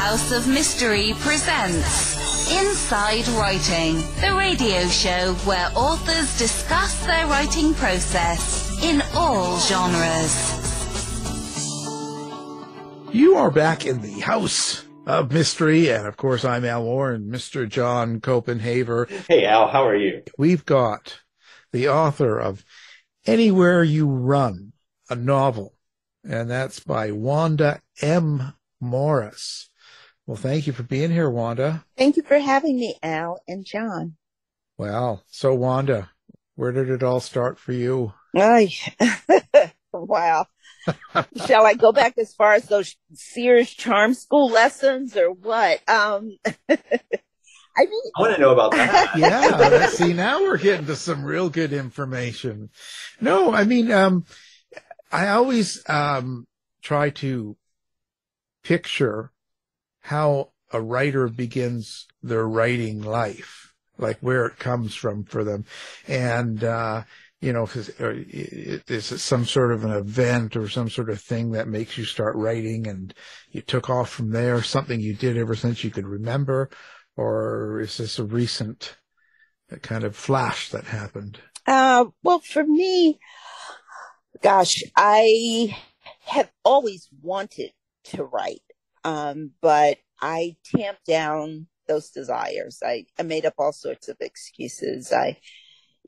House of Mystery presents Inside Writing, the radio show where authors discuss their writing process in all genres. You are back in the House of Mystery, and of course I'm Al Warren, Mr. John Copenhaver. Hey Al, how are you? We've got the author of Anywhere You Run, a novel, and that's by Wanda M. Morris. Well, thank you for being here, Wanda. Thank you for having me, Al and John. Well, so Wanda, where did it all start for you? Wow. Shall I go back as far as those Sears Charm School lessons or what? I want to know about that. Yeah, see, now we're getting to some real good information. No, I mean, I always try to picture how a writer begins their writing life, like where it comes from for them. And, is it some sort of an event or some sort of thing that makes you start writing and you took off from there, something you did ever since you could remember? Or is this a recent kind of flash that happened? Well, for me, gosh, I have always wanted to write, but I tamped down those desires. I made up all sorts of excuses. I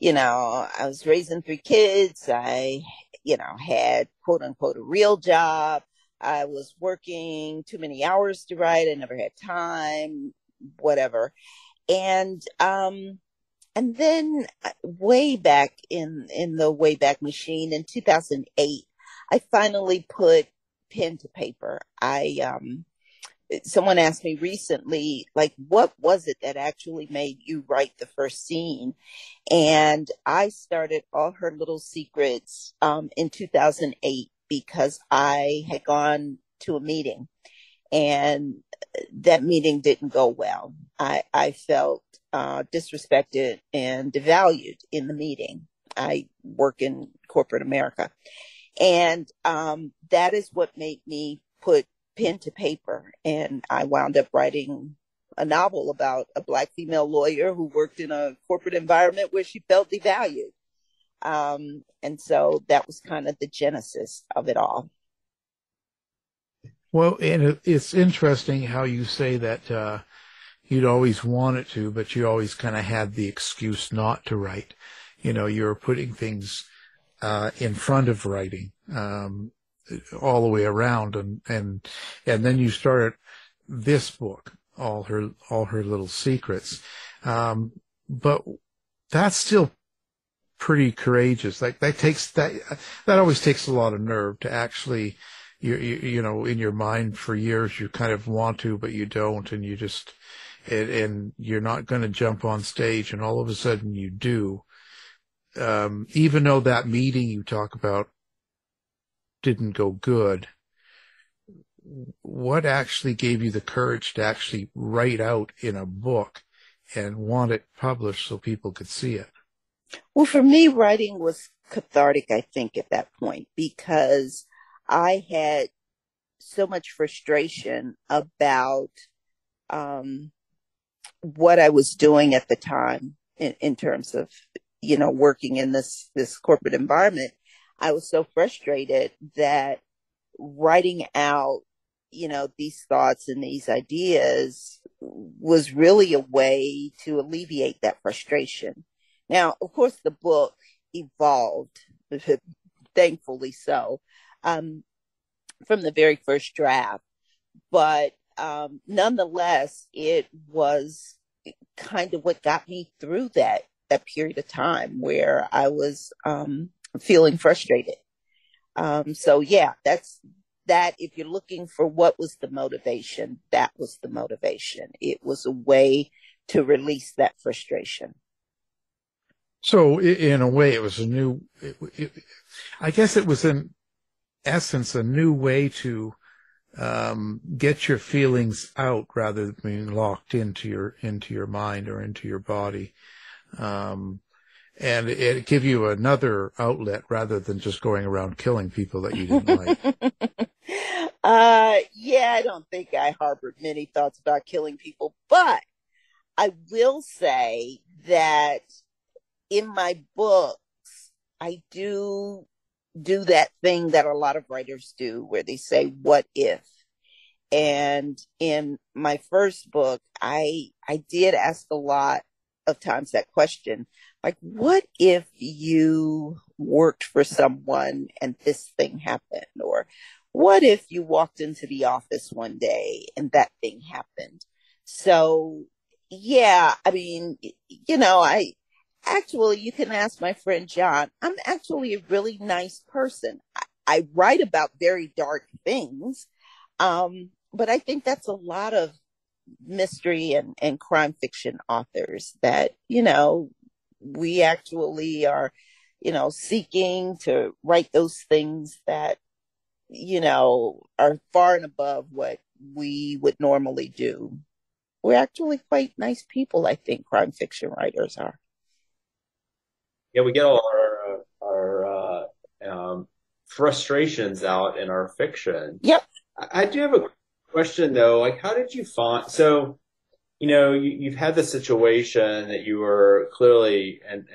was raising 3 kids. I, had quote unquote a real job. I was working too many hours to write. I never had time, whatever. And then way back in the Wayback Machine in 2008, I finally put pen to paper. Someone asked me recently, like, what was it that actually made you write the first scene? And I started All Her Little Secrets in 2008 because I had gone to a meeting and that meeting didn't go well. I felt disrespected and devalued in the meeting. I work in corporate America. And that is what made me put pen to paper. And I wound up writing a novel about a Black female lawyer who worked in a corporate environment where she felt devalued. And so that was kind of the genesis of it all. Well, and it's interesting how you say that you'd always wanted to, but you always kind of had the excuse not to write. You were putting things in front of writing all the way around, and then you started this book, all her little secrets. But that's still pretty courageous. Like that always takes a lot of nerve to actually, in your mind for years you kind of want to, but you don't, and you just, and you're not going to jump on stage, and all of a sudden you do. Even though that meeting you talk about didn't go good, what actually gave you the courage to actually write out in a book and want it published so people could see it? Well, for me, writing was cathartic, I think, at that point, because I had so much frustration about what I was doing at the time in terms of, working in this corporate environment. I was so frustrated that writing out, these thoughts and these ideas was really a way to alleviate that frustration. Now, of course, the book evolved, thankfully so, from the very first draft. But nonetheless, it was kind of what got me through that period of time where I was feeling frustrated. So yeah, that's that. If you're looking for what was the motivation, that was the motivation. It was a way to release that frustration. So in a way, it was I guess it was in essence a new way to get your feelings out rather than being locked into your mind or into your body. And it give you another outlet rather than just going around killing people that you didn't like. Yeah, I don't think I harbored many thoughts about killing people, but I will say that in my books, I do that thing that a lot of writers do where they say, what if? And in my first book, I did ask a lot of times that question, like, what if you worked for someone and this thing happened? Or what if you walked into the office one day and that thing happened? So, yeah, I mean, I actually, you can ask my friend John, I'm actually a really nice person. I write about very dark things. But I think that's a lot of mystery and crime fiction authors that, we actually are, seeking to write those things that, are far and above what we would normally do. We're actually quite nice people, I think, crime fiction writers are. Yeah, we get all our frustrations out in our fiction. Yep. I do have a question though. Like, how did you find? So, you've had this situation that you were clearly and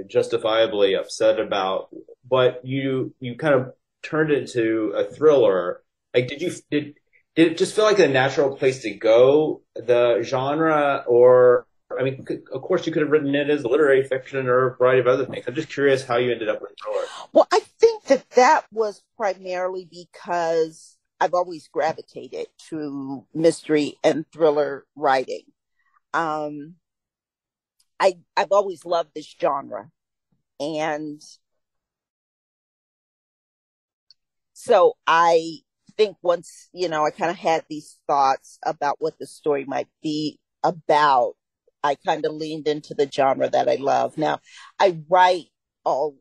justifiably upset about, but you kind of turned it into a thriller. Like, did it just feel like a natural place to go, the genre, or? I mean, of course, you could have written it as literary fiction or a variety of other things. I'm just curious how you ended up with thriller. Well, I think that was primarily because I've always gravitated to mystery and thriller writing. Um, I've always loved this genre. And so I think once, I kind of had these thoughts about what the story might be about, I kind of leaned into the genre that I love. Now, I read all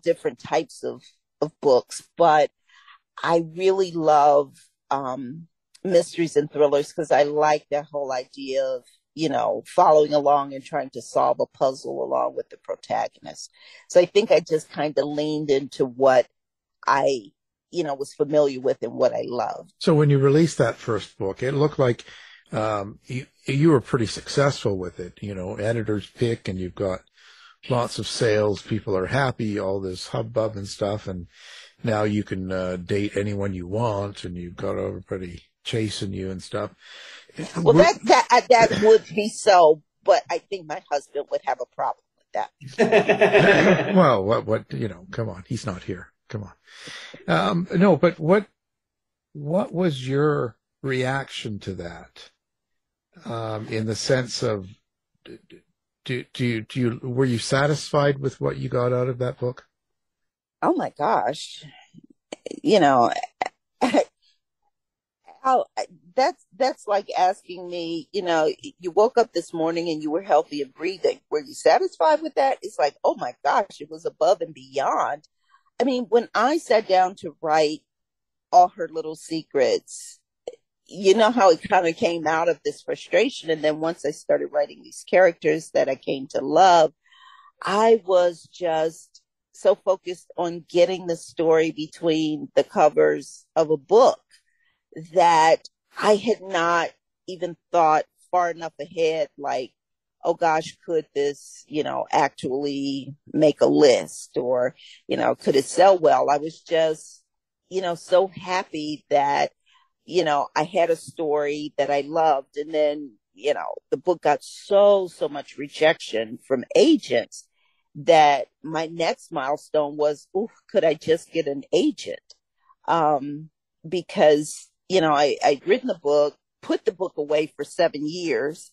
different types of books, but I really love mysteries and thrillers because I like that whole idea of, following along and trying to solve a puzzle along with the protagonist. So I think I just kind of leaned into what I, was familiar with and what I loved. So when you released that first book, it looked like you were pretty successful with it. Editors pick, and you've got lots of sales. People are happy, all this hubbub and stuff. And now you can date anyone you want, and you've got everybody chasing you and stuff. Well, that would be so, but I think my husband would have a problem with that. Well, what, come on. He's not here. Come on. No, but what was your reaction to that? In the sense of, were you satisfied with what you got out of that book? Oh my gosh. That's like asking me, you woke up this morning and you were healthy and breathing. Were you satisfied with that? It's like, oh my gosh, it was above and beyond. I mean, when I sat down to write All Her Little Secrets, you know how it kind of came out of this frustration. And then once I started writing these characters that I came to love, I was just so focused on getting the story between the covers of a book that I had not even thought far enough ahead, like, oh gosh, could this, actually make a list, or, could it sell well? I was just, so happy that, I had a story that I loved. And then, the book got so much rejection from agents that my next milestone was, oh, could I just get an agent? Because, I'd written the book, put the book away for 7 years,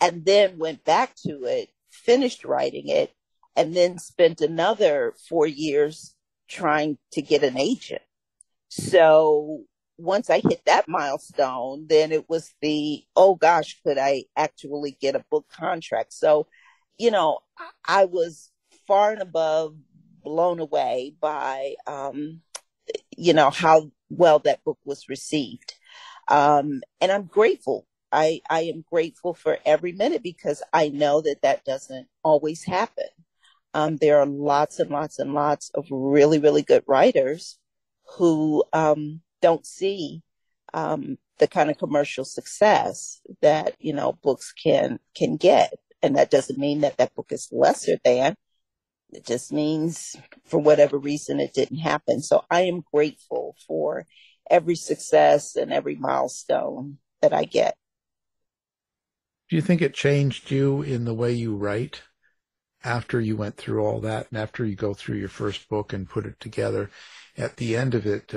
and then went back to it, finished writing it, and then spent another 4 years trying to get an agent. So once I hit that milestone, then it was oh gosh, could I actually get a book contract? So, I was far and above blown away by, how well that book was received. And I'm grateful. I am grateful for every minute because I know that doesn't always happen. There are lots and lots and lots of really, really good writers who don't see the kind of commercial success that, books can get. And that doesn't mean that that book is lesser than. It just means for whatever reason it didn't happen. So I am grateful for every success and every milestone that I get. Do you think it changed you in the way you write after you went through all that and after you go through your first book and put it together? At the end of it,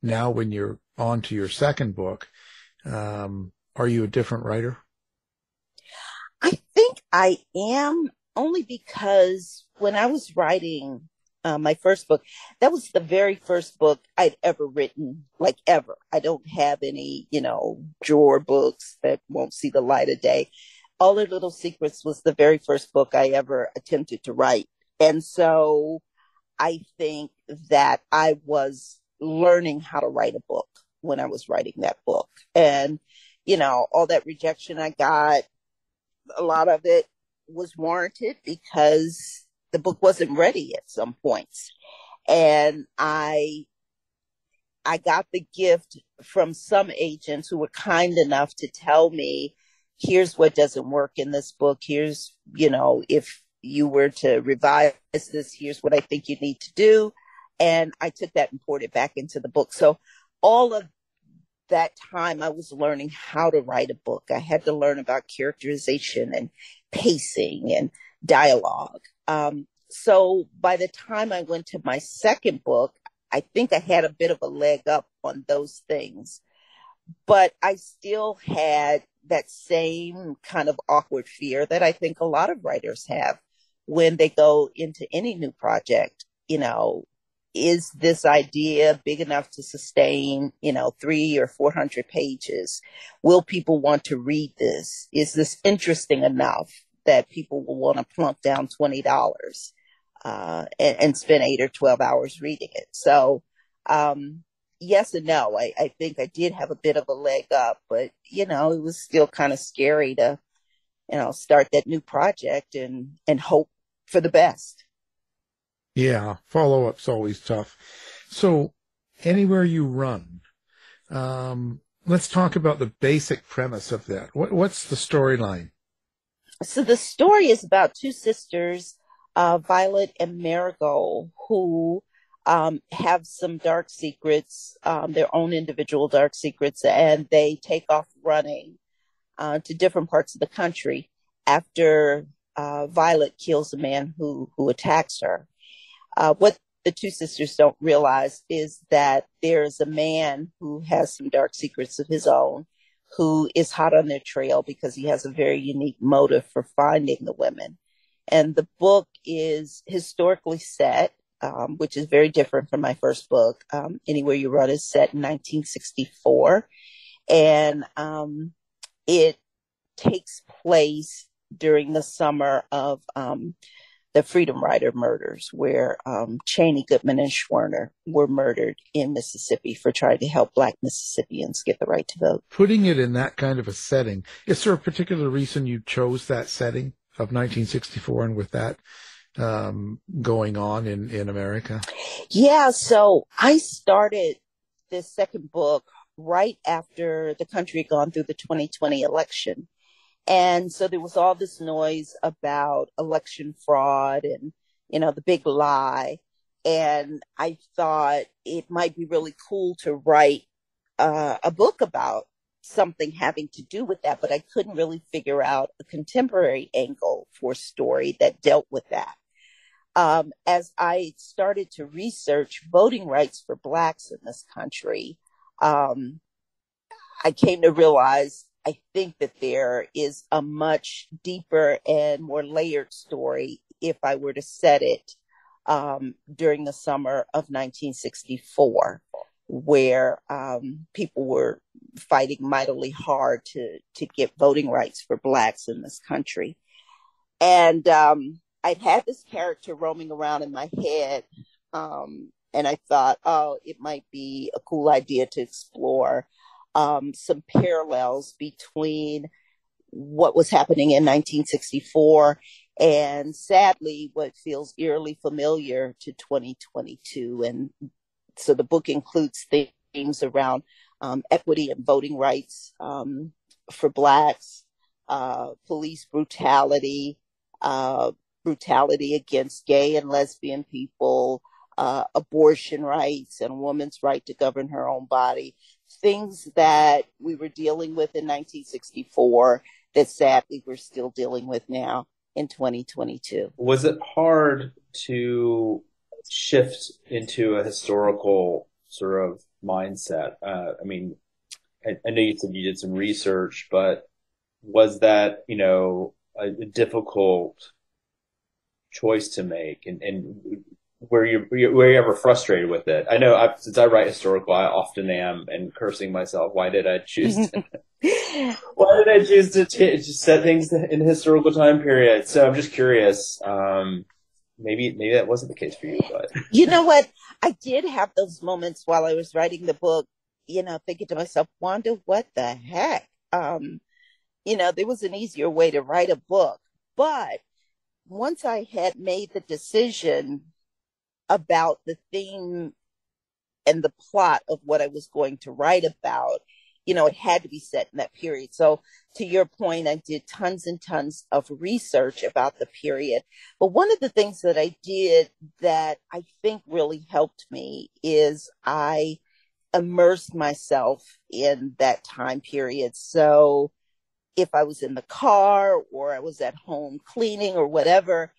now when you're on to your second book, are you a different writer? I think I am, only because when I was writing my first book, that was the very first book I'd ever written, like ever. I don't have any, drawer books that won't see the light of day. All the Little Secrets was the very first book I ever attempted to write. And so I think that I was learning how to write a book when I was writing that book. And, all that rejection I got, a lot of it was warranted because the book wasn't ready at some points. And I got the gift from some agents who were kind enough to tell me, here's what doesn't work in this book. Here's, if you were to revise this, here's what I think you need to do. And I took that and poured it back into the book. So all of that time I was learning how to write a book. I had to learn about characterization and pacing and dialogue. So by the time I went to my second book, I think I had a bit of a leg up on those things, but I still had that same kind of awkward fear that I think a lot of writers have when they go into any new project. Is this idea big enough to sustain, 300 or 400 pages? Will people want to read this? Is this interesting enough that people will want to plunk down $20 and spend 8 or 12 hours reading it? So, yes and no. I think I did have a bit of a leg up, but, it was still kind of scary to, start that new project and hope for the best. Yeah, follow-up's always tough. So anywhere you run, let's talk about the basic premise of that. What's the storyline? So the story is about two sisters, Violet and Marigold, who have some dark secrets, their own individual dark secrets, and they take off running to different parts of the country after Violet kills a man who attacks her. What the two sisters don't realize is that there's a man who has some dark secrets of his own, who is hot on their trail because he has a very unique motive for finding the women. And the book is historically set, which is very different from my first book. Anywhere You Run is set in 1964. And it takes place during the summer of the Freedom Rider murders, where Cheney, Goodman, and Schwerner were murdered in Mississippi for trying to help Black Mississippians get the right to vote. Putting it in that kind of a setting, is there a particular reason you chose that setting of 1964 and with that going on in America? Yeah, so I started this second book right after the country had gone through the 2020 election. And so there was all this noise about election fraud and, the big lie. And I thought it might be really cool to write a book about something having to do with that, but I couldn't really figure out a contemporary angle for a story that dealt with that. As I started to research voting rights for Blacks in this country, I came to realize I think that there is a much deeper and more layered story if I were to set it during the summer of 1964, where people were fighting mightily hard to get voting rights for Blacks in this country. And I'd had this character roaming around in my head, and I thought, it might be a cool idea to explore some parallels between what was happening in 1964 and, sadly, what feels eerily familiar to 2022. And so the book includes themes around equity and voting rights for Blacks, police brutality, brutality against gay and lesbian people, abortion rights, and a woman's right to govern her own body. Things that we were dealing with in 1964 that sadly we're still dealing with now in 2022. Was it hard to shift into a historical sort of mindset? I mean, I know you said you did some research, but was that, a difficult choice to make? And were you ever frustrated with it? I know since I write historical, I often am, and cursing myself. Why did I choose to set things in historical time periods? So I'm just curious. Maybe that wasn't the case for you, but you know what? I did have those moments while I was writing the book, thinking to myself, Wanda, what the heck? There was an easier way to write a book. But once I had made the decision about the theme and the plot of what I was going to write about, it had to be set in that period. So to your point, I did tons and tons of research about the period. But one of the things that I did that I think really helped me is I immersed myself in that time period. So if I was in the car or I was at home cleaning or whatever,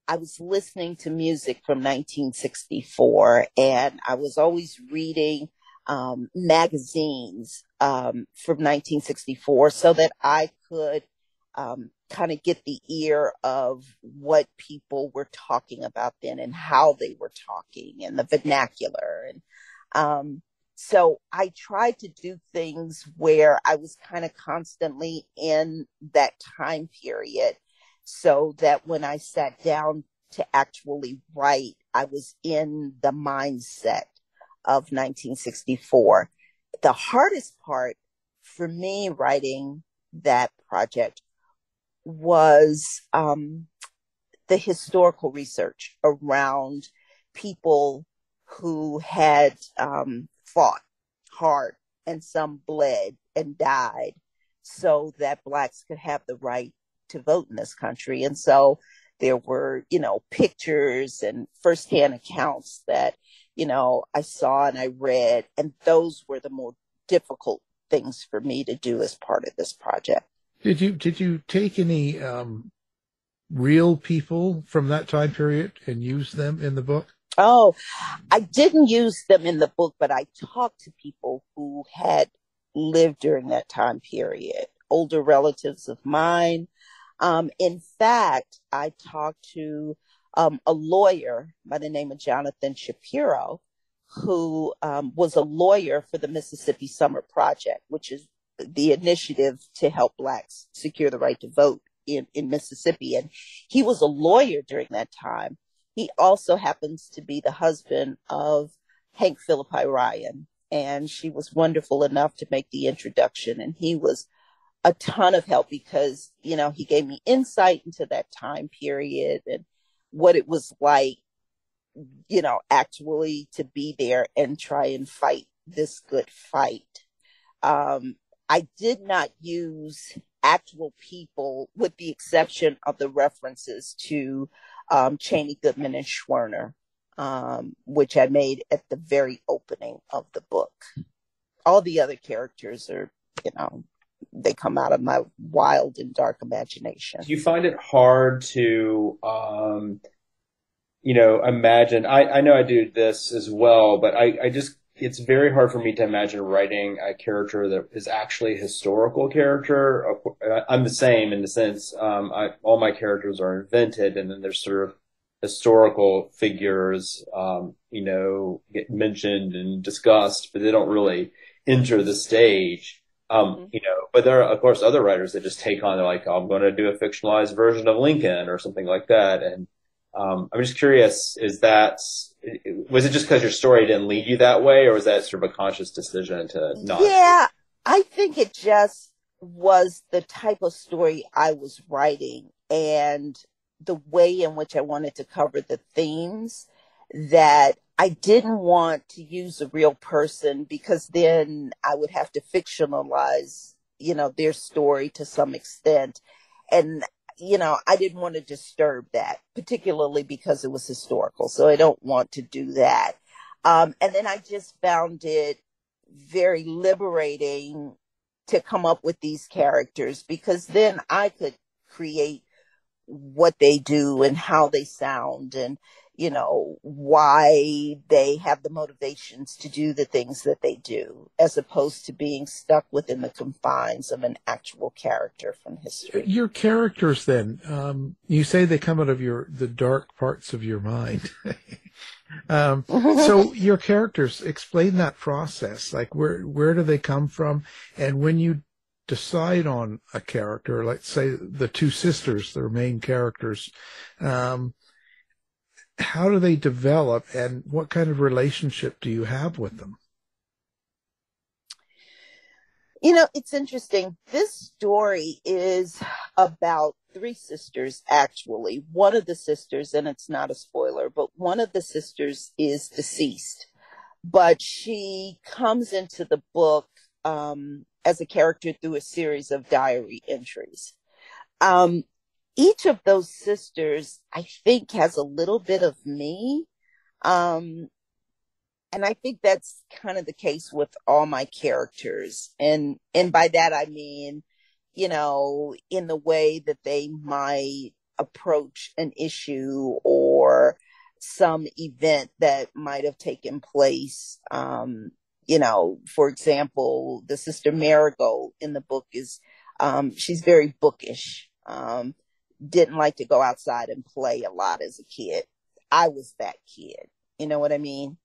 I was listening to music from 1964, and I was always reading magazines from 1964 so that I could kind of get the ear of what people were talking about then and how they were talking and the vernacular. And so I tried to do things where I was kind of constantly in that time period, so that when I sat down to actually write, I was in the mindset of 1964. The hardest part for me writing that project was the historical research around people who had fought hard, and some bled and died so that Blacks could have the right to vote in this country. And so there were, pictures and firsthand accounts that, I saw and I read, and those were the more difficult things for me to do as part of this project. Did you take any real people from that time period and use them in the book? Oh, I didn't use them in the book, but I talked to people who had lived during that time period, older relatives of mine. In fact, I talked to a lawyer by the name of Jonathan Shapiro, who was a lawyer for the Mississippi Summer Project, which is the initiative to help Blacks secure the right to vote in Mississippi. And he was a lawyer during that time. He also happens to be the husband of Hank Philippi Ryan, and she was wonderful enough to make the introduction. And he was a ton of help because, he gave me insight into that time period and what it was like, actually to be there and try and fight this good fight. I did not use actual people with the exception of the references to Cheney, Goodman, and Schwerner, which I made at the very opening of the book. All the other characters are, they come out of my wild and dark imagination. Do you find it hard to, imagine? I know I do this as well, but it's very hard for me to imagine writing a character that is actually a historical character. I'm the same in the sense, all my characters are invented, and then there's sort of historical figures, get mentioned and discussed, but they don't really enter the stage. But there are, of course, other writers that just take on, they're like, oh, I'm going to do a fictionalized version of Lincoln or something like that. And I'm just curious, was it just because your story didn't lead you that way, or was that sort of a conscious decision to not? Yeah, I think it just was the type of story I was writing and the way in which I wanted to cover the themes that I didn't want to use a real person because then I would have to fictionalize, their story to some extent. And, I didn't want to disturb that, particularly because it was historical. So I don't want to do that. And then I just found it very liberating to come up with these characters because then I could create what they do and how they sound and why they have the motivations to do the things that they do, as opposed to being stuck within the confines of an actual character from history. Your characters then, you say they come out of the dark parts of your mind. So your characters, explain that process. Like where do they come from? And when you decide on a character, let's say the two sisters, their main characters, how do they develop and what kind of relationship do you have with them? It's interesting. This story is about three sisters, actually. One of the sisters, and it's not a spoiler, but one of the sisters is deceased. But she comes into the book as a character through a series of diary entries. Each of those sisters, I think, has a little bit of me. And I think that's kind of the case with all my characters. And by that, I mean, in the way that they might approach an issue or some event that might have taken place. For example, the sister Marigold in the book is, she's very bookish. Didn't like to go outside and play a lot as a kid. I was that kid. You know what I mean?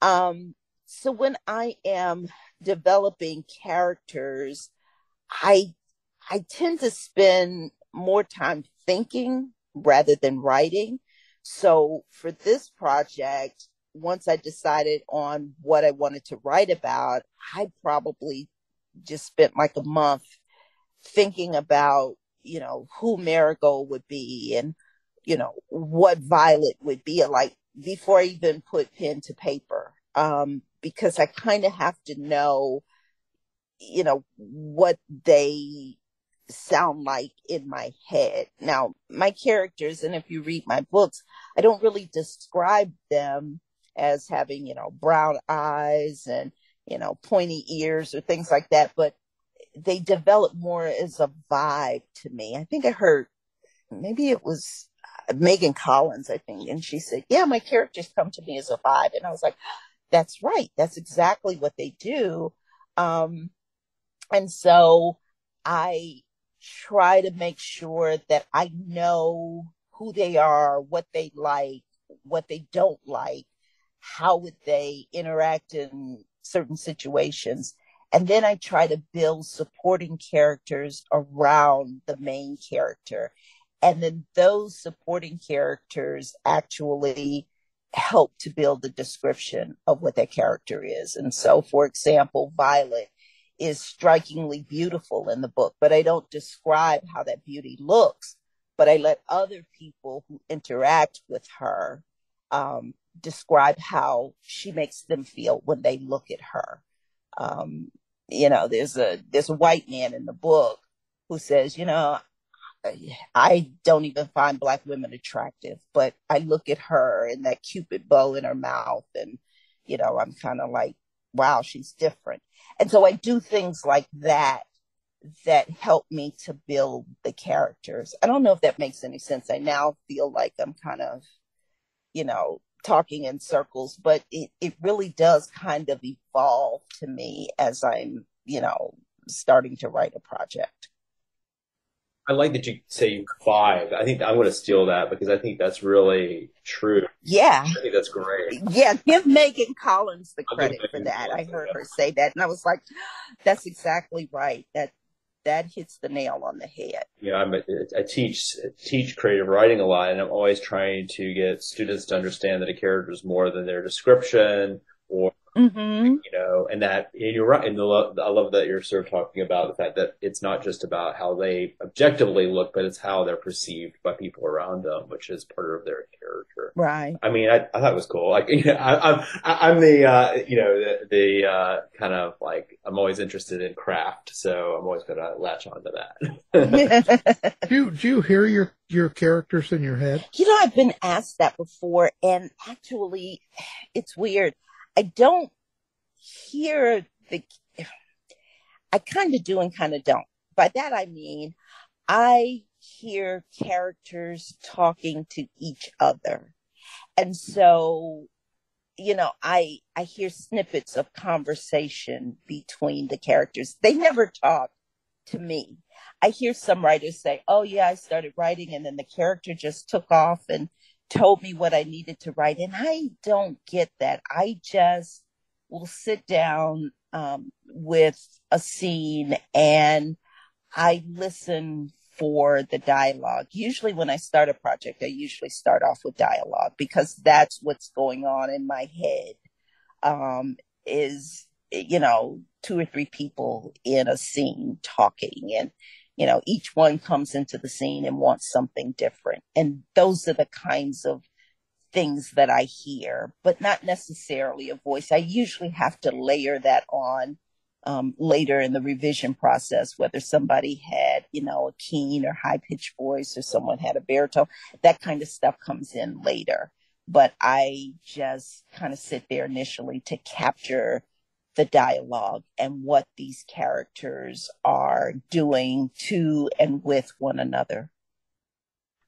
So when I am developing characters, I tend to spend more time thinking rather than writing. So for this project, once I decided on what I wanted to write about, I probably just spent like a month thinking about who Marigold would be and, what Violet would be like before I even put pen to paper. Because I kind of have to know, what they sound like in my head. Now, my characters, and if you read my books, I don't really describe them as having, brown eyes and, pointy ears or things like that, but they develop more as a vibe to me. I think I heard, maybe it was Megan Collins, I think, and she said, yeah, my characters come to me as a vibe. And I was like, that's right. That's exactly what they do. And so I try to make sure that I know who they are, what they like, what they don't like, how would they interact in certain situations. And then I try to build supporting characters around the main character. And then those supporting characters actually help to build the description of what that character is. And so, for example, Violet is strikingly beautiful in the book, but I don't describe how that beauty looks, but I let other people who interact with her describe how she makes them feel when they look at her. There's a white man in the book who says, I don't even find Black women attractive, but I look at her and that Cupid bow in her mouth and, I'm kind of like, wow, she's different. And so I do things like that help me to build the characters. I don't know if that makes any sense. I now feel like I'm kind of, talking in circles, but it really does kind of evolve to me as I'm, starting to write a project. I like that you say vibe. I think I'm going to steal that because I think that's really true. Yeah. I think that's great. Yeah, give Megan Collins the credit for that. I heard her say that, and I was like, that's exactly right. That hits the nail on the head. Yeah, I teach creative writing a lot, and I'm always trying to get students to understand that a character is more than their description or Mm-hmm. And you're right. And I love that you're sort of talking about the fact that it's not just about how they objectively look, but it's how they're perceived by people around them, which is part of their character. Right. I mean, I thought it was cool. Like, I'm the kind of like, I'm always interested in craft, so I'm always going to latch on to that. Do you hear your characters in your head? I've been asked that before, and actually, it's weird. I don't hear I kind of do and kind of don't. By that, I mean, I hear characters talking to each other. And so, I hear snippets of conversation between the characters. They never talk to me. I hear some writers say, oh yeah, I started writing and then the character just took off and told me what I needed to write. And I don't get that. I just will sit down with a scene and I listen for the dialogue. Usually when I start a project, I usually start off with dialogue because that's what's going on in my head. Is, two or three people in a scene talking and, each one comes into the scene and wants something different. And those are the kinds of things that I hear, but not necessarily a voice. I usually have to layer that on later in the revision process, whether somebody had, a keen or high pitched voice or someone had a baritone, that kind of stuff comes in later. But I just kind of sit there initially to capture the dialogue and what these characters are doing to and with one another.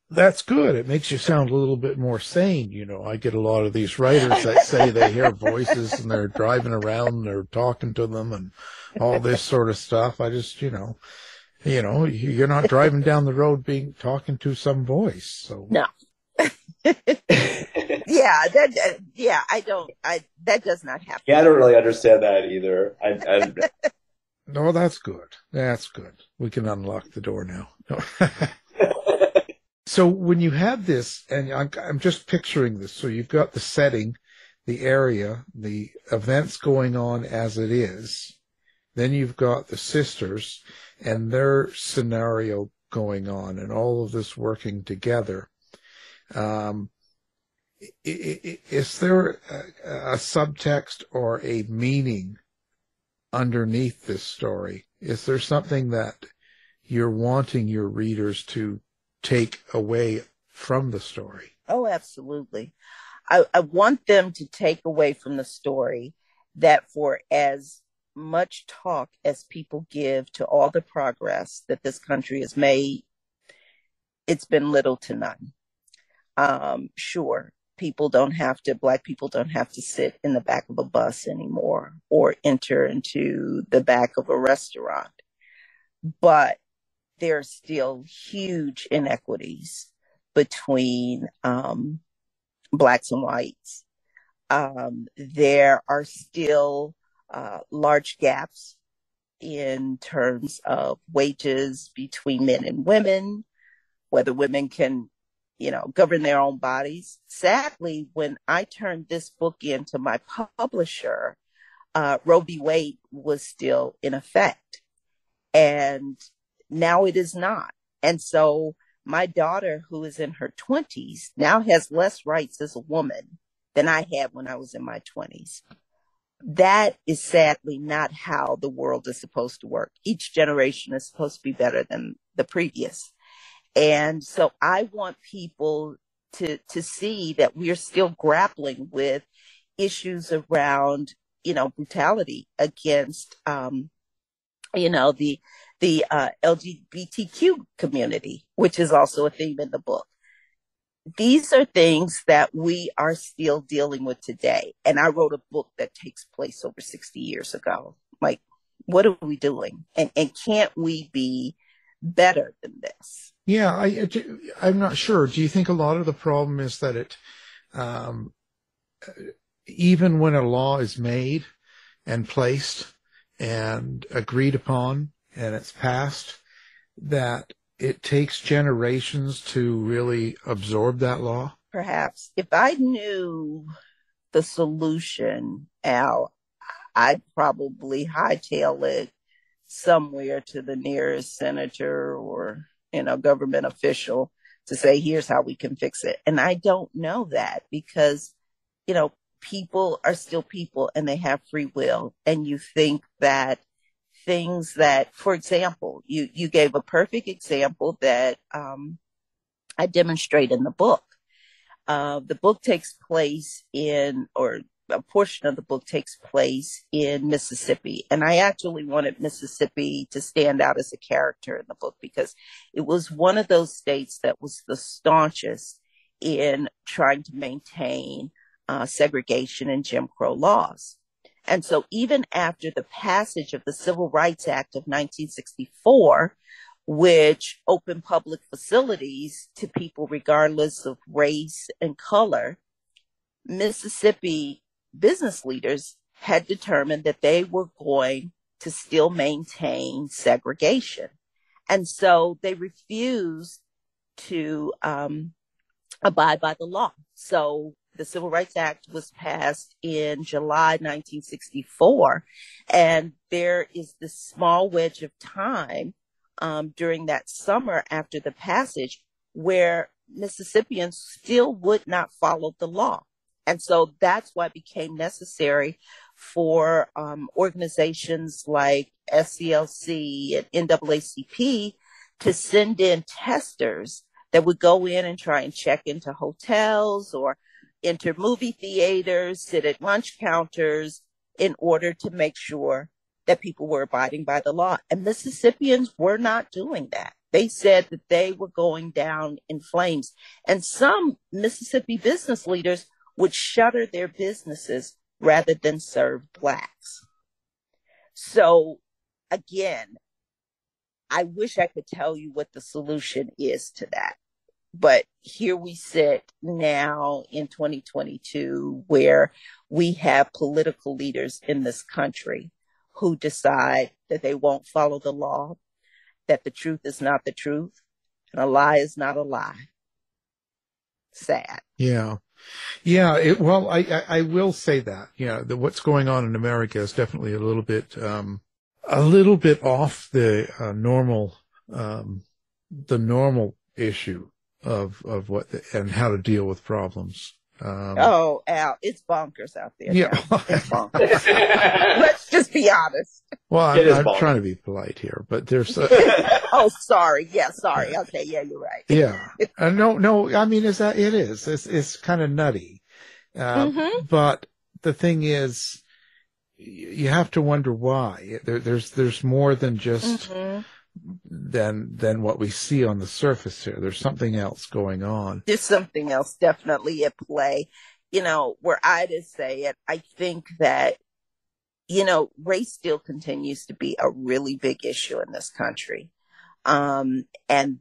That's good. It makes you sound a little bit more sane. I get a lot of these writers that say they hear voices and they're driving around and they're talking to them and all this sort of stuff. I just, you're not driving down the road talking to some voice. So no. That does not happen. Yeah, I don't really understand that either. No, that's good. That's good. We can unlock the door now. So when you have this, and I'm just picturing this, so you've got the setting, the area, the events going on as it is. Then you've got the sisters and their scenario going on and all of this working together. Is there a subtext or a meaning underneath this story? Is there something that you're wanting your readers to take away from the story? Oh, absolutely. I want them to take away from the story that for as much talk as people give to all the progress that this country has made, it's been little to none. Sure, Black people don't have to sit in the back of a bus anymore or enter into the back of a restaurant, but there are still huge inequities between Blacks and whites. There are still large gaps in terms of wages between men and women, whether women can, govern their own bodies. Sadly, when I turned this book into my publisher, Roe v. Wade was still in effect. And now it is not. And so my daughter, who is in her 20s, now has less rights as a woman than I had when I was in my 20s. That is sadly not how the world is supposed to work. Each generation is supposed to be better than the previous. And so I want people to see that we are still grappling with issues around, brutality against, the LGBTQ community, which is also a theme in the book. These are things that we are still dealing with today. And I wrote a book that takes place over 60 years ago. Like, what are we doing? And can't we be better than this? Yeah, I'm not sure. Do you think a lot of the problem is that it, even when a law is made and placed and agreed upon and it's passed, that it takes generations to really absorb that law? Perhaps. If I knew the solution, Al, I'd probably hightail it somewhere to the nearest senator or, government official to say, here's how we can fix it. And I don't know that because, people are still people and they have free will. And you think that things that, for example, you gave a perfect example that I demonstrate in the book. The book takes place or a portion of the book takes place in Mississippi. And I actually wanted Mississippi to stand out as a character in the book because it was one of those states that was the staunchest in trying to maintain segregation and Jim Crow laws. And so even after the passage of the Civil Rights Act of 1964, which opened public facilities to people regardless of race and color, Mississippi business leaders had determined that they were going to still maintain segregation. And so they refused to abide by the law. So the Civil Rights Act was passed in July 1964, and there is this small wedge of time during that summer after the passage where Mississippians still would not follow the law. And so that's why it became necessary for organizations like SCLC and NAACP to send in testers that would go in and try and check into hotels or enter movie theaters, sit at lunch counters in order to make sure that people were abiding by the law. And Mississippians were not doing that. They said that they were going down in flames. And some Mississippi business leaders would shutter their businesses rather than serve Blacks. So again, I wish I could tell you what the solution is to that. But here we sit now in 2022 where we have political leaders in this country who decide that they won't follow the law, that the truth is not the truth, and a lie is not a lie. Sad. Yeah. Yeah. Well, I will say that, what's going on in America is definitely a little bit off the normal issue of what and how to deal with problems. Al, it's bonkers out there. Yeah. It's bonkers. Let's just be honest. Well, I'm trying to be polite here, but there's. Oh, sorry. Yeah, sorry. Okay, yeah, you're right. Yeah. No. I mean, it is. It's kind of nutty. But the thing is, you have to wonder why. There's more than just than what we see on the surface here. There's something else going on. There's something else definitely at play. Were I to say it, I think that, race still continues to be a really big issue in this country. And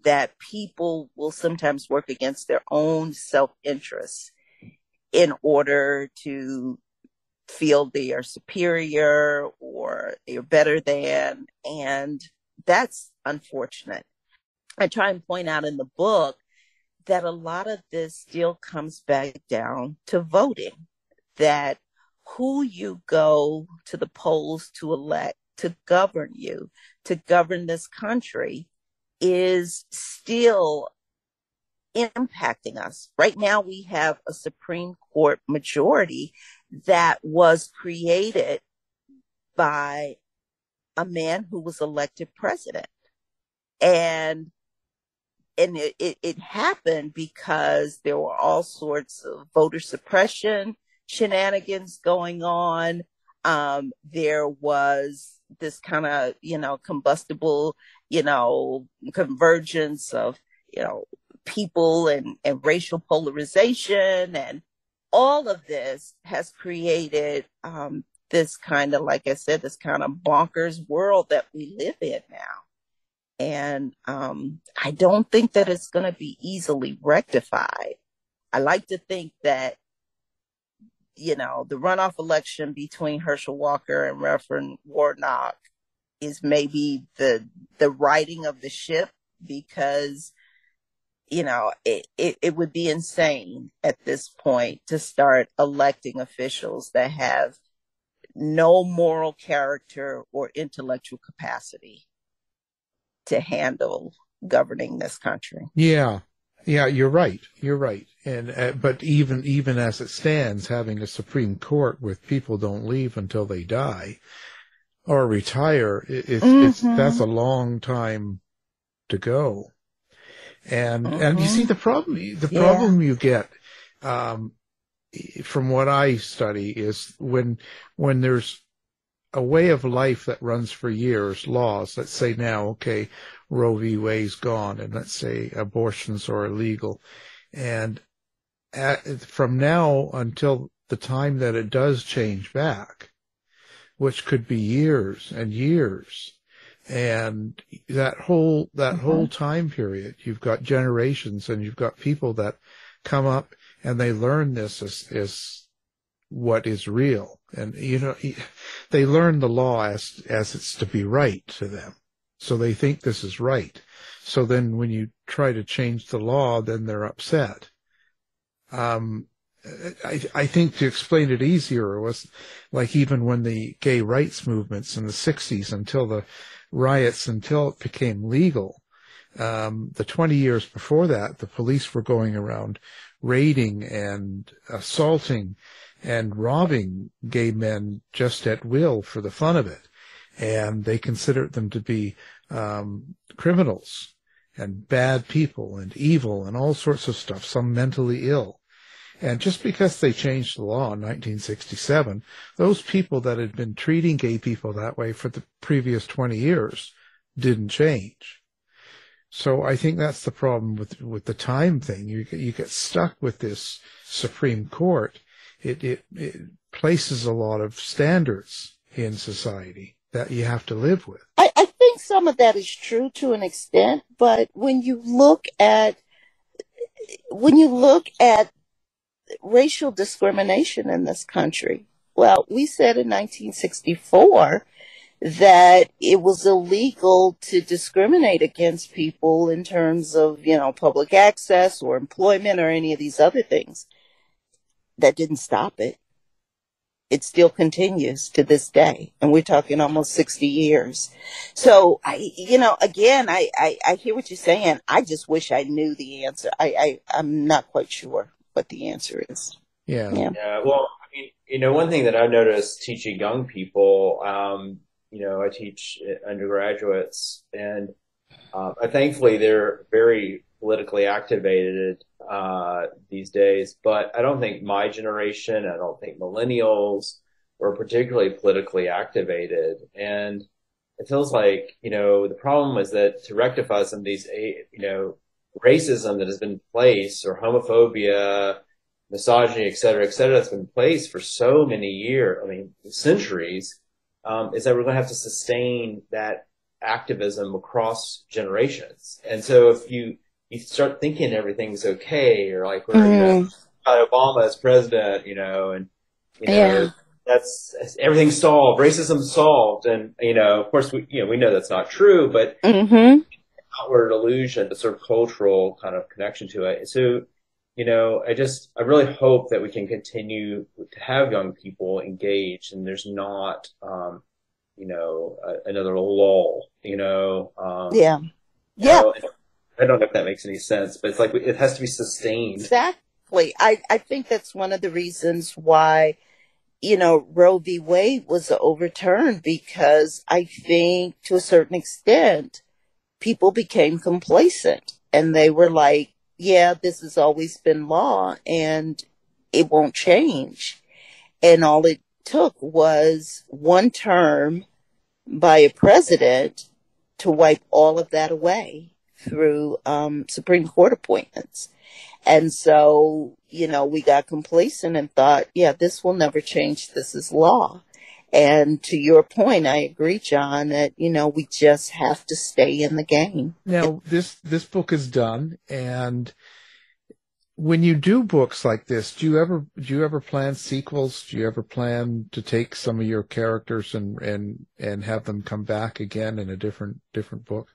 that people will sometimes work against their own self-interest in order to feel they are superior or they're better than. And that's unfortunate. I try and point out in the book that a lot of this still comes back down to voting, that who you go to the polls to elect to govern you, to govern this country, is still impacting us. Right now, we have a Supreme Court majority that was created by a man who was elected president. And it happened because there were all sorts of voter suppression shenanigans going on. There was this kind of, combustible, convergence of, people and racial polarization. And all of this has created this kind of, like I said, this kind of bonkers world that we live in now. And I don't think that it's going to be easily rectified. I like to think that, the runoff election between Herschel Walker and Reverend Warnock is maybe the righting of the ship, because, it would be insane at this point to start electing officials that have no moral character or intellectual capacity to handle governing this country. Yeah. Yeah, you're right. You're right. And but even as it stands, having a Supreme Court with people don't leave until they die or retire, it's that's a long time to go. And you see the problem you get from what I study is when there's a way of life that runs for years, laws, let's say now, okay, Roe v. Wade's gone, and let's say abortions are illegal. And from now until the time that it does change back, which could be years and years, and that whole time period, you've got generations and you've got people that come up and they learn this as what is real. And, they learn the law as it's to be right to them. So they think this is right. So then when you try to change the law, then they're upset. I think to explain it easier was like even when the gay rights movements in the 60s until the riots, until it became legal, the 20 years before that, the police were going around raiding and assaulting and robbing gay men just at will for the fun of it. And they considered them to be criminals and bad people and evil and all sorts of stuff, some mentally ill. And just because they changed the law in 1967, those people that had been treating gay people that way for the previous 20 years didn't change. So I think that's the problem with the time thing. You get stuck with this Supreme Court. It places a lot of standards in society that you have to live with. I think some of that is true to an extent, but when you look at racial discrimination in this country, well, we said in 1964 that it was illegal to discriminate against people in terms of, public access or employment or any of these other things. That didn't stop it. It still continues to this day. And we're talking almost 60 years. So, I hear what you're saying. I just wish I knew the answer. I'm not quite sure what the answer is. Yeah. Well, one thing that I've noticed teaching young people, I teach undergraduates, and thankfully they're very politically activated these days. But I don't think my generation, I don't think millennials were particularly politically activated. And it feels like, the problem is that to rectify some of these, racism that has been in place, or homophobia, misogyny, et cetera, that's been in place for so many years, centuries, is that we're going to have to sustain that activism across generations. And so if you start thinking everything's okay, or like we're, Obama as president, that's everything's solved, racism's solved. And, of course, we know that's not true, but outward illusion, the sort of cultural kind of connection to it. So, I really hope that we can continue to have young people engaged, and there's not, another lull, I don't know if that makes any sense, but it's like it has to be sustained. Exactly. I think that's one of the reasons why, Roe v. Wade was overturned, because I think to a certain extent, people became complacent and they were like, yeah, this has always been law and it won't change. And all it took was one term by a president to wipe all of that away through Supreme Court appointments. And so, we got complacent and thought, yeah, this will never change. This is law. And to your point, I agree, John, that, we just have to stay in the game. Now, this book is done. And when you do books like this, do you ever plan sequels? Do you ever plan to take some of your characters and have them come back again in a different book?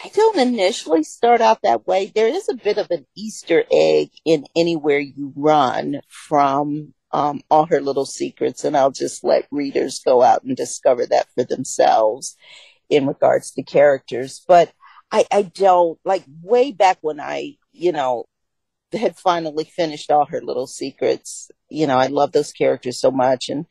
I don't initially start out that way. There is a bit of an Easter egg in Anywhere You Run from All Her Little Secrets, and I'll just let readers go out and discover that for themselves in regards to characters. But I don't, like, way back when I, had finally finished All Her Little Secrets, I love those characters so much. And,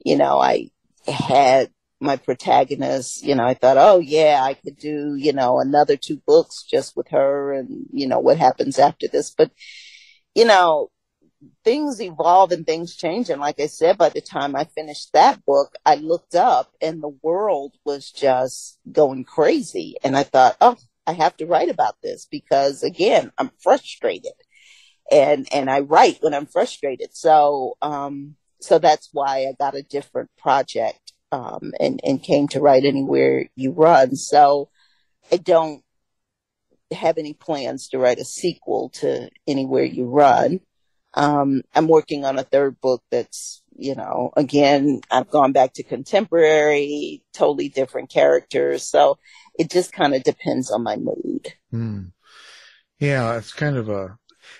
I had my protagonist, I thought, oh yeah, I could do, another 2 books just with her and, what happens after this. But, things evolve and things change. And like I said, by the time I finished that book, I looked up and the world was just going crazy. And I thought, oh, I have to write about this because, again, I'm frustrated. And I write when I'm frustrated. So that's why I got a different project, and came to write Anywhere You Run. So I don't have any plans to write a sequel to Anywhere You Run. I'm working on a 3rd book that's, again, I've gone back to contemporary, totally different characters. So it just kind of depends on my mood. Yeah, it's kind of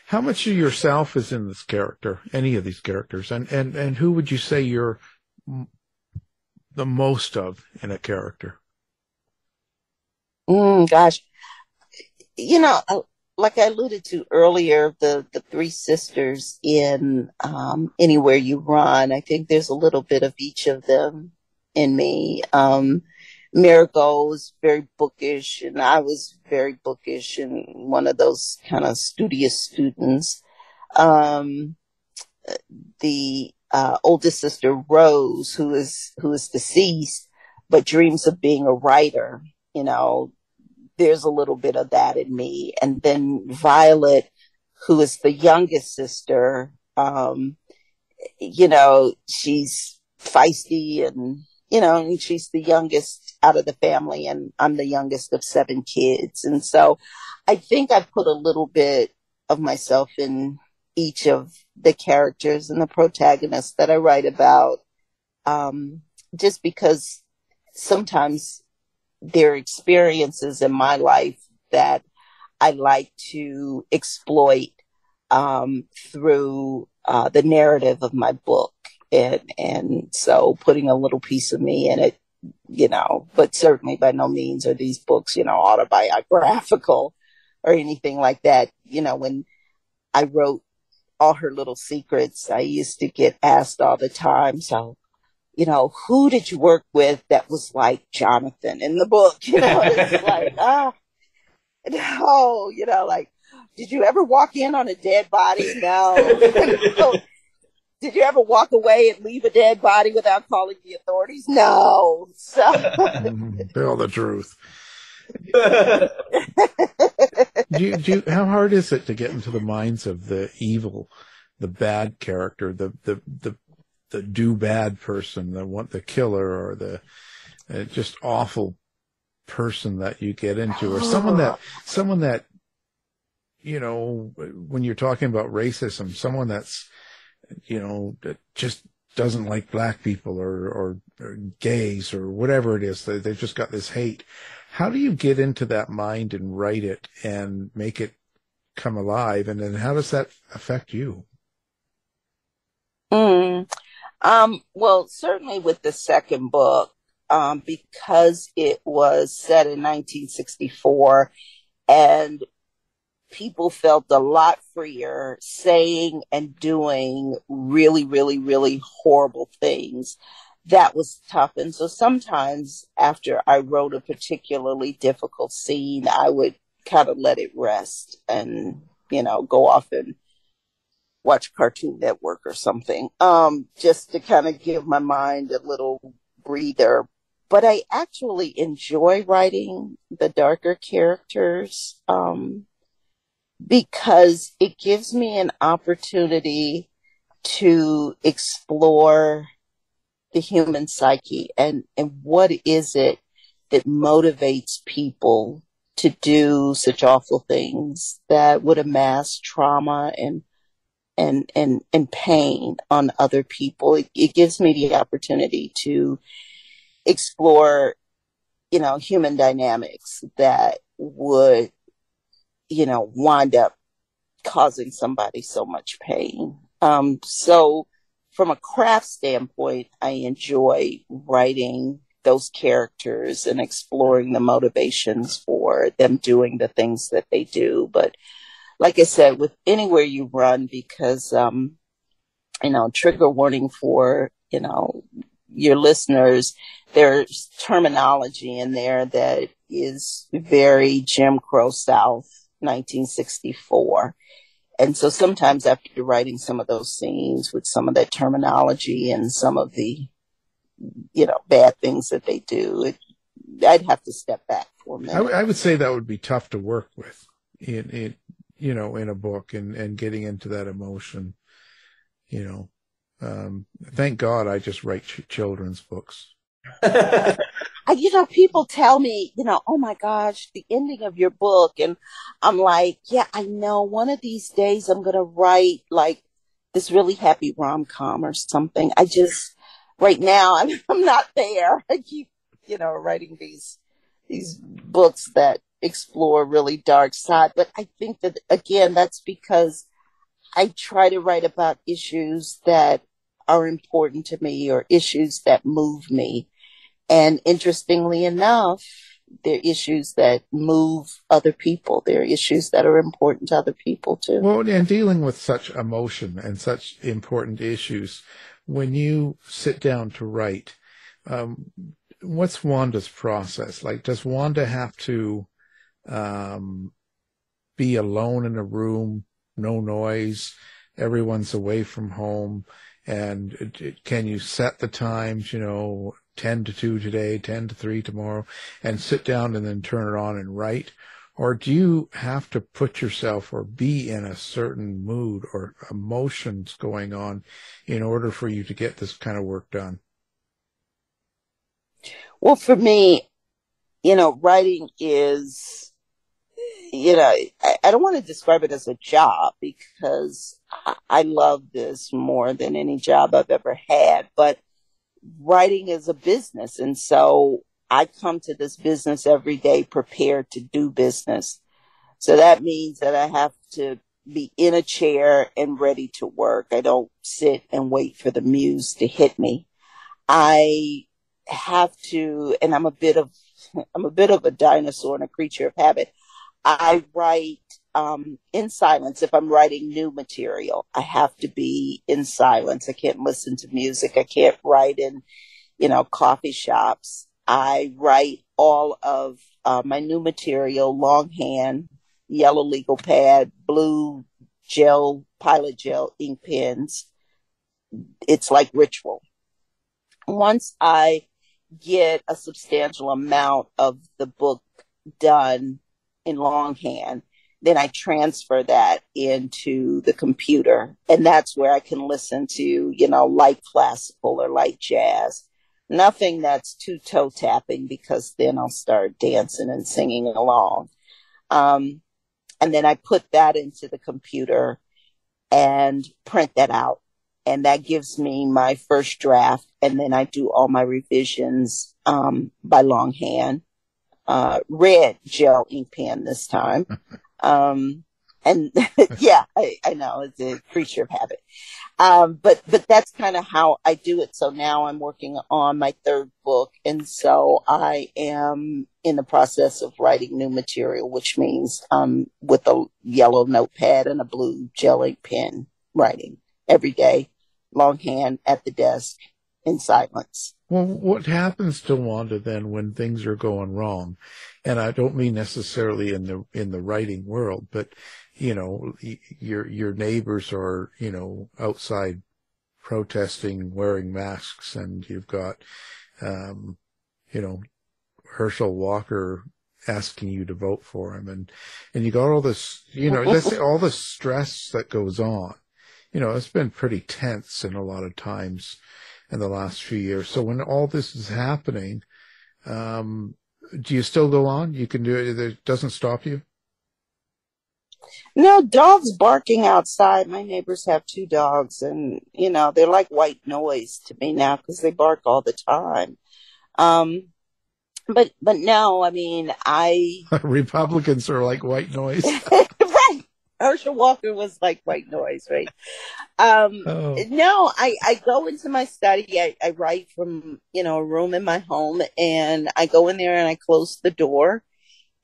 how much of yourself is in this character, any of these characters? And who would you say you're the most of in a character? Gosh, like I alluded to earlier, the 3 sisters in Anywhere You Run, I think there's a little bit of each of them in me. Marigold was very bookish, and I was very bookish and one of those kind of studious students. The oldest sister, Rose, who is deceased, but dreams of being a writer, there's a little bit of that in me. And then Violet, who is the youngest sister, she's feisty and, and she's the youngest out of the family, and I'm the youngest of 7 kids. And so I think I put a little bit of myself in each of the characters and the protagonists that I write about, just because sometimes there are experiences in my life that I like to exploit through the narrative of my book. And so putting a little piece of me in it, but certainly by no means are these books, autobiographical or anything like that. When I wrote All Her Little Secrets, I used to get asked all the time, so, who did you work with that was like Jonathan in the book? It's like, no, like, did you ever walk in on a dead body? No. Did you ever walk away and leave a dead body without calling the authorities? No. So tell the truth. How hard is it to get into the minds of the evil, the bad character, the do bad person, the killer, or the just awful person that you get into, or someone that when you're talking about racism, someone that's that just doesn't like black people or gays or whatever it is. They've just got this hate. How do you get into that mind and write it and make it come alive? And then how does that affect you? Well, certainly with the 2nd book, because it was set in 1964 and people felt a lot freer saying and doing really, really, really horrible things. That was tough. And so sometimes after I wrote a particularly difficult scene, I would kind of let it rest and, go off and watch Cartoon Network or something, just to kind of give my mind a little breather. But I actually enjoy writing the darker characters, because it gives me an opportunity to explore the human psyche and what is it that motivates people to do such awful things that would amass trauma and pain on other people. It gives me the opportunity to explore, human dynamics that would wind up causing somebody so much pain. So from a craft standpoint, I enjoy writing those characters and exploring the motivations for them doing the things that they do. But like I said, with anywhere you run, because, trigger warning for, your listeners, there's terminology in there that is very Jim Crow South, 1964. And so sometimes after writing some of those scenes with some of that terminology and some of the, bad things that they do, I'd have to step back for a minute. I would say that would be tough to work with in a book and getting into that emotion, thank God I just write children's books. People tell me, oh my gosh, the ending of your book. And I'm like, yeah, I know one of these days I'm going to write like this really happy rom-com or something. Right now, I'm not there. I keep, writing these books that explore really dark side. But I think that, again, that's because I try to write about issues that are important to me or issues that move me. And interestingly enough, they're issues that move other people. They're issues that are important to other people too. Well, and dealing with such emotion and such important issues, when you sit down to write, what's Wanda's process? Like, does Wanda have to be alone in a room, no noise, everyone's away from home, and can you set the times, 10 to 2 today, 10 to 3 tomorrow, and sit down and then turn it on and write? Or do you have to put yourself or be in a certain mood or emotions going on in order for you to get this kind of work done? Well, for me, writing is, I don't want to describe it as a job because I love this more than any job I've ever had, but writing is a business. And so I come to this business every day prepared to do business. So that means that I have to be in a chair and ready to work. I don't sit and wait for the muse to hit me. I have to, and I'm a bit of a dinosaur and a creature of habit. I write in silence. If I'm writing new material, I have to be in silence. I can't listen to music. I can't write in, coffee shops. I write all of my new material longhand, yellow legal pad, blue gel, pilot gel ink pens. It's like ritual. Once I get a substantial amount of the book done in longhand, then I transfer that into the computer. And that's where I can listen to, light classical or light jazz. Nothing that's too toe tapping because then I'll start dancing and singing along. And then I put that into the computer and print that out. And that gives me my first draft. And then I do all my revisions by longhand. Red gel ink pen this time. And yeah, I know it's a creature of habit. But that's kind of how I do it. So now I'm working on my third book. And so I am in the process of writing new material, which means, with a yellow notepad and a blue gel ink pen writing every day, longhand at the desk in silence. Well, what happens to Wanda then when things are going wrong? And I don't mean necessarily in the writing world, but your neighbors are, outside protesting, wearing masks, and you've got, Herschel Walker asking you to vote for him, and you got all this, let's say all the stress that goes on. It's been pretty tense in a lot of times in the last few years. So when all this is happening, do you still go on? You can do it. It doesn't stop you? No, dogs barking outside. My neighbors have 2 dogs, and, they're like white noise to me now because they bark all the time. But no, I mean, Republicans are like white noise. Right. Herschel Walker was like white noise, right? Oh. No, I go into my study. I write from, a room in my home, and I go in there and I close the door,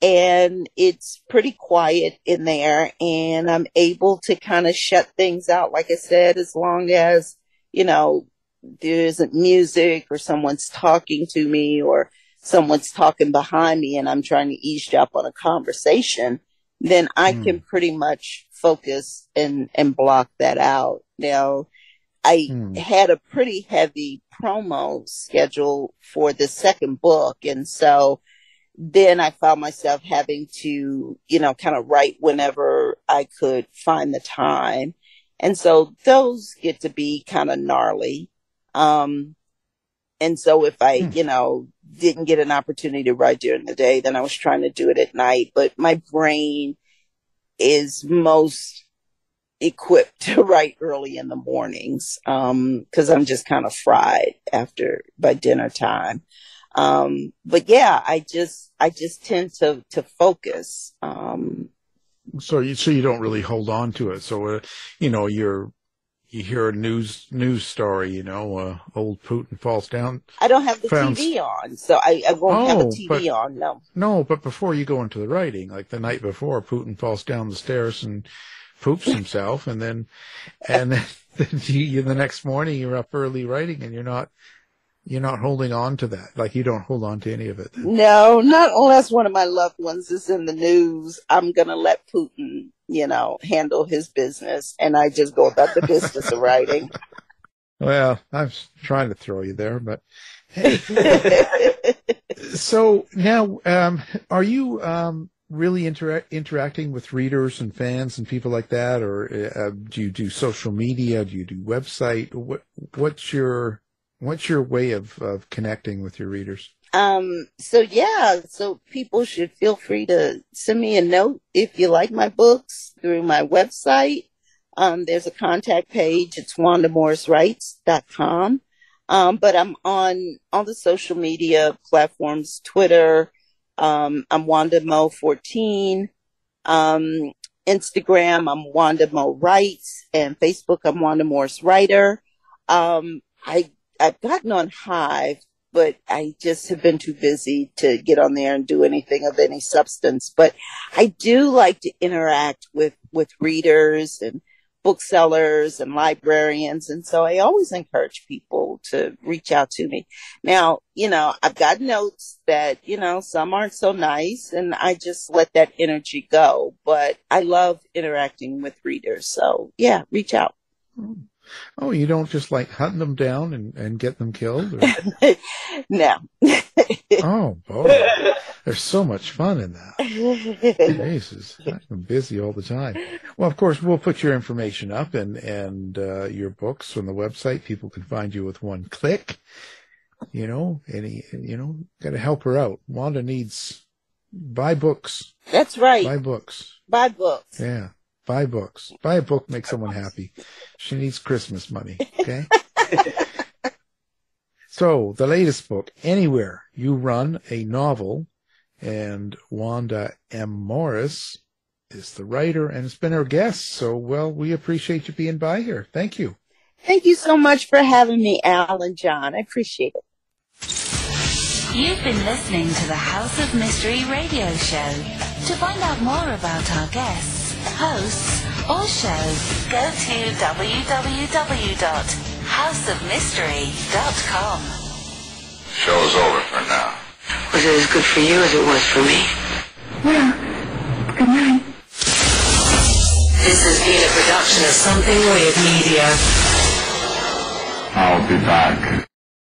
and it's pretty quiet in there, and I'm able to kind of shut things out. Like I said, as long as, there isn't music or someone's talking to me or someone's talking behind me and I'm trying to eavesdrop on a conversation, then I can pretty much focus and block that out. Now, I had a pretty heavy promo schedule for the second book. And so then I found myself having to, kind of write whenever I could find the time. And so those get to be kind of gnarly. And so if I, didn't get an opportunity to write during the day, then I was trying to do it at night. But my brain is most equipped to write early in the mornings, because I'm just kind of fried by dinner time. But yeah, I just tend to focus. So you don't really hold on to it. So, you hear a news story, old Putin falls down. I don't have the TV on, so I won't have a TV on, no. No, but before you go into the writing, like the night before, Putin falls down the stairs and poops himself, and then the next morning you're up early writing, and you're not holding on to that. Like, you don't hold on to any of it then. No, not unless one of my loved ones is in the news. I'm going to let Putin, handle his business, and I just go about the business of writing. Well, I'm trying to throw you there, but hey. So now, are you really interacting with readers and fans and people like that, or do you do social media? Do you do website? What's your way of connecting with your readers? So people should feel free to send me a note if you like my books through my website. There's a contact page. It's WandaMorrisWrites.com. But I'm on all the social media platforms, Twitter. I'm WandaMo14. Instagram, I'm Wanda Mo Writes, and Facebook, I'm Wanda Morris Writer. I've gotten on Hive, but I just have been too busy to get on there and do anything of any substance. But I do like to interact with readers and booksellers and librarians. And so I always encourage people to reach out to me. Now, I've got notes that, some aren't so nice, and I just let that energy go. But I love interacting with readers. So yeah, reach out. Oh, you don't just like hunt them down and get them killed? Or? No. Oh, boy. There's so much fun in that. Jesus, I'm busy all the time. Well, of course, we'll put your information up and your books on the website. People can find you with one click. Got to help her out. Wanda needs buy books. That's right. Buy books. Buy books. Yeah. Buy books. Buy a book, make someone happy. She needs Christmas money, okay? So, the latest book, Anywhere You Run, a novel, and Wanda M. Morris is the writer and has been our guest. So, well, we appreciate you being by here. Thank you. Thank you so much for having me, Al and John. I appreciate it. You've been listening to the House of Mystery radio show. To find out more about our guests, hosts, or shows, go to www.houseofmystery.com. Show's over for now. Was it as good for you as it was for me? Well, good night. This has been a production of Something Weird Media. I'll be back.